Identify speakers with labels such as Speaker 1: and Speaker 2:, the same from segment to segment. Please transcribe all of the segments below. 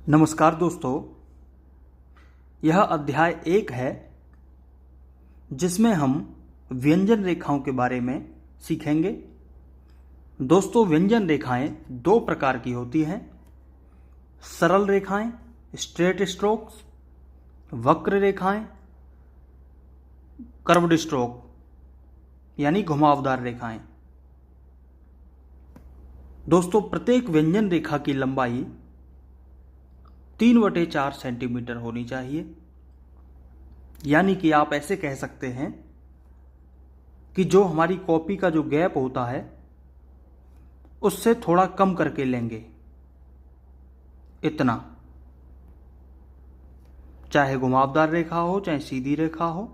Speaker 1: नमस्कार दोस्तों, यह अध्याय 1 है जिसमें हम व्यंजन रेखाओं के बारे में सीखेंगे। दोस्तों, व्यंजन रेखाएं दो प्रकार की होती हैं। सरल रेखाएं स्ट्रेट स्ट्रोक्स, वक्र रेखाएं कर्व्ड स्ट्रोक यानी घुमावदार रेखाएं। दोस्तों, प्रत्येक व्यंजन रेखा की लंबाई 3/4 सेंटीमीटर होनी चाहिए। यानी कि आप ऐसे कह सकते हैं कि जो हमारी कॉपी का जो गैप होता है उससे थोड़ा कम करके लेंगे, इतना। चाहे घुमावदार रेखा हो चाहे सीधी रेखा हो।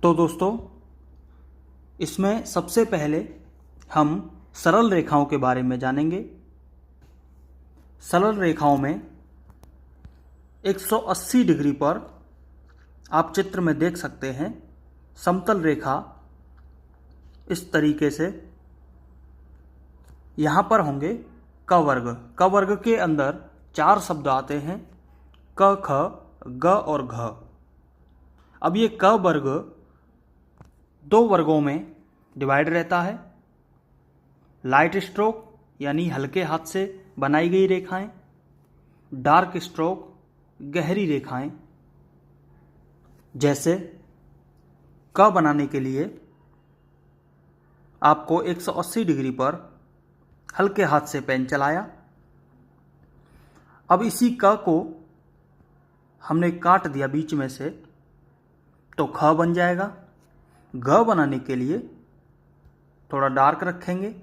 Speaker 1: तो दोस्तों, इसमें सबसे पहले हम सरल रेखाओं के बारे में जानेंगे। सरल रेखाओं में 180 डिग्री पर आप चित्र में देख सकते हैं समतल रेखा इस तरीके से यहां पर होंगे क वर्ग। क वर्ग के अंदर 4 शब्द आते हैं, क, ख, ग और घ। अब ये क वर्ग 2 वर्गों में डिवाइड रहता है। लाइट स्ट्रोक यानी हल्के हाथ से बनाई गई रेखाएं, डार्क स्ट्रोक गहरी रेखाएं। जैसे क बनाने के लिए आपको 180 डिग्री पर हल्के हाथ से पेन चलाया। अब इसी क को हमने काट दिया बीच में से, तो ख बन जाएगा। घ बनाने के लिए थोड़ा डार्क रखेंगे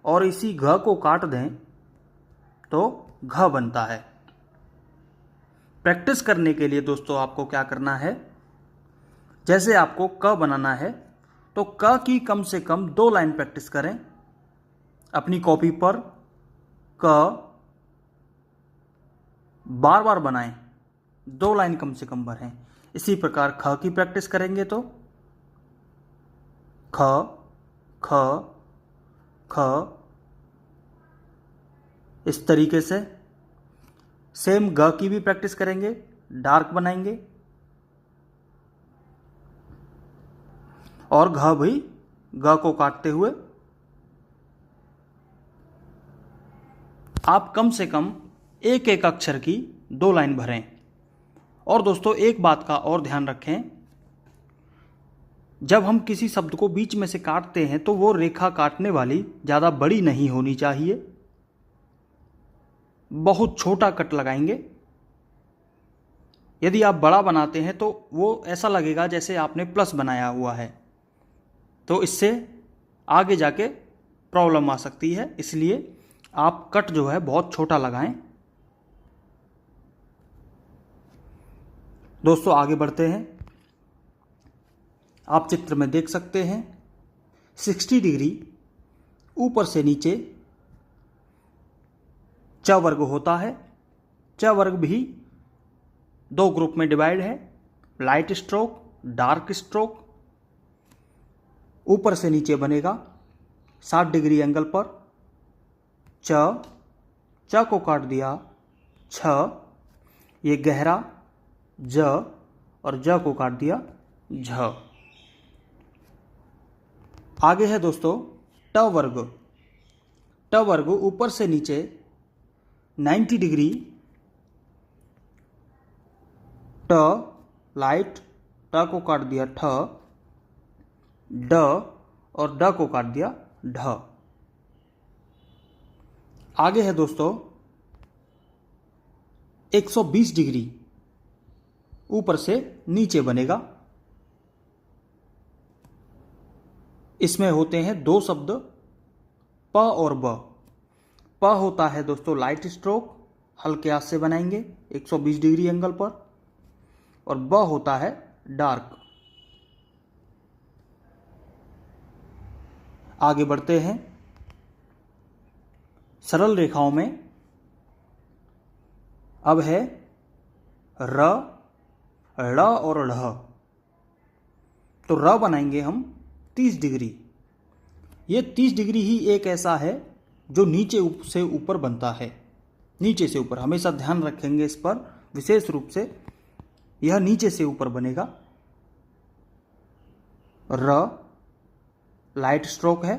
Speaker 1: और इसी घ को काट दें तो घ बनता है। प्रैक्टिस करने के लिए दोस्तों आपको क्या करना है, जैसे आपको क बनाना है तो क की कम से कम 2 लाइन प्रैक्टिस करें अपनी कॉपी पर। क बार बार बनाएं, 2 लाइन कम से कम भरें। इसी प्रकार ख की प्रैक्टिस करेंगे तो ख ख ख, इस तरीके से। सेम ग की भी प्रैक्टिस करेंगे, डार्क बनाएंगे और घ भी ग को काटते हुए। आप कम से कम एक एक अक्षर की 2 लाइन भरें। और दोस्तों, एक बात का और ध्यान रखें, जब हम किसी शब्द को बीच में से काटते हैं तो वो रेखा काटने वाली ज़्यादा बड़ी नहीं होनी चाहिए। बहुत छोटा कट लगाएंगे। यदि आप बड़ा बनाते हैं तो वो ऐसा लगेगा जैसे आपने प्लस बनाया हुआ है, तो इससे आगे जाके प्रॉब्लम आ सकती है। इसलिए आप कट जो है बहुत छोटा लगाएं। दोस्तों, आगे बढ़ते हैं। आप चित्र में देख सकते हैं 60 डिग्री ऊपर से नीचे च वर्ग होता है। च वर्ग भी 2 ग्रुप में डिवाइड है, लाइट स्ट्रोक डार्क स्ट्रोक। ऊपर से नीचे बनेगा 60 डिग्री एंगल पर। च को काट दिया छ, ये गहरा ज और ज को काट दिया झ। आगे है दोस्तों ट वर्ग। ट वर्ग ऊपर से नीचे 90 डिग्री ट, लाइट ट को काट दिया ठ, ड और ड को काट दिया ढ। आगे है दोस्तों 120 डिग्री ऊपर से नीचे बनेगा। इसमें होते हैं 2 शब्द प और ब। प होता है दोस्तों लाइट स्ट्रोक, हल्के हाथ से बनाएंगे 120 डिग्री एंगल पर। और ब होता है डार्क। आगे बढ़ते हैं। सरल रेखाओं में अब है र, ड़ और ढ़। तो र बनाएंगे हम 30 डिग्री। ये 30 डिग्री ही एक ऐसा है जो नीचे से ऊपर बनता है, नीचे से ऊपर, हमेशा ध्यान रखेंगे इस पर विशेष रूप से, यह नीचे से ऊपर बनेगा। र लाइट स्ट्रोक है,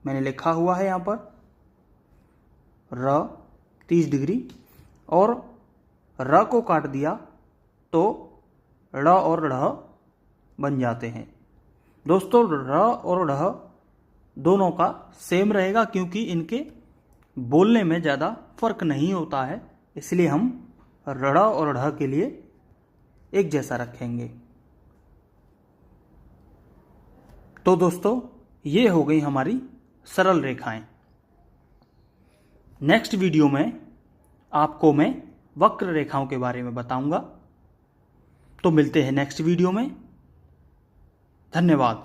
Speaker 1: मैंने लिखा हुआ है यहाँ पर र 30 डिग्री, और र को काट दिया तो ड़ और ढ़ बन जाते हैं। दोस्तों र और ढ़ दोनों का सेम रहेगा क्योंकि इनके बोलने में ज़्यादा फर्क नहीं होता है, इसलिए हम ड़ और ढ़ के लिए एक जैसा रखेंगे। तो दोस्तों ये हो गई हमारी सरल रेखाएं। नेक्स्ट वीडियो में आपको मैं वक्र रेखाओं के बारे में बताऊंगा। तो मिलते हैं नेक्स्ट वीडियो में। धन्यवाद।